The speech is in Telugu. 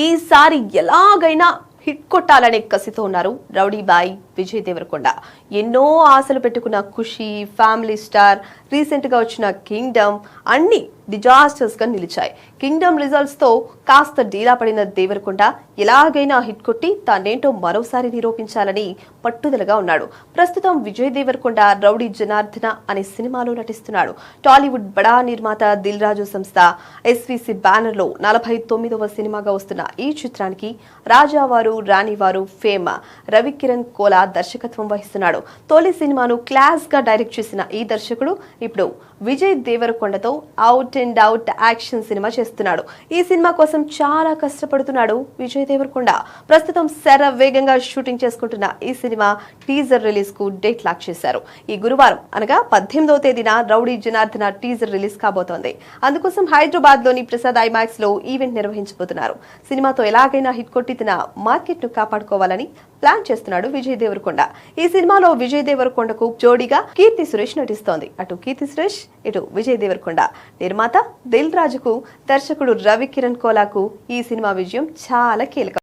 ఈసారి ఎలాగైనా హిట్ కొట్టాలనే కసితో ఉన్నారు రౌడీ బాయ్ విజయ్ దేవరకొండ. ఎన్నో ఆశలు పెట్టుకున్న ఖుషి, ఫ్యామిలీ స్టార్, రీసెంట్ గా వచ్చిన కింగ్డమ్ అన్ని డిజాస్టర్స్ గా నిలిచాయి. కింగ్డమ్ రిజల్ట్స్ తో కాస్త డీలా పడిన దేవరకొండ ఎలాగైనా హిట్ కొట్టి తానేంటో మరోసారి నిరూపించాలని పట్టుదలగా ఉన్నాడు. ప్రస్తుతం విజయ్ దేవరకొండ రౌడీ జనార్దన అనే సినిమాలో నటిస్తున్నాడు. టాలీవుడ్ బడా నిర్మాత దిల్ రాజు సంస్థ ఎస్వీసీ బ్యానర్ లో 49వ సినిమాగా వస్తున్న ఈ చిత్రానికి రాజావారు రాణివారు ఫేమ్ రవికిరణ్ కోలా దర్శకత్వం వహిస్తున్నాడు. తొలి సినిమాను క్లాస్ గా డైరెక్ట్ చేసిన ఈ దర్శకుడు ఇప్పుడు విజయ్ దేవరకొండతో out and out action cinema చేస్తున్నాడు. ఈ సినిమా కోసం చాలా కష్టపడుతున్నాడు విజయ్ దేవరకొండ. ప్రస్తుతం వేగంగా షూటింగ్ చేసుకుంటున్న ఈ సినిమా టీజర్ రిలీజ్ కు డేట్ లాక్ చేశారు. ఈ గురువారం అనగా 18వ తేదీన రౌడీ జనార్దన టీజర్ రిలీజ్ కాబోతోంది. అందుకోసం హైదరాబాద్ లోని ప్రసాద్ ఐమాక్స్ లో ఈవెంట్ నిర్వహించబోతున్నారు. సినిమాతో ఎలాగైనా హిట్ కొట్టి తన మార్కెట్ ను కాపాడుకోవాలని ప్లాన్ చేస్తున్నాడు విజయ్ దేవరకొండ. ఈ సినిమాలో విజయ్ దేవరకొండకు జోడీగా కీర్తి సురేష్ నటిస్తోంది. అటు కీర్తి సురేష్, ఇటు విజయ్ దేవరకొండ. నిర్మాత దిల్ రాజుకు, దర్శకుడు రవికిరణ్ కోలాకు ఈ సినిమా విజయం చాలా కీలకం.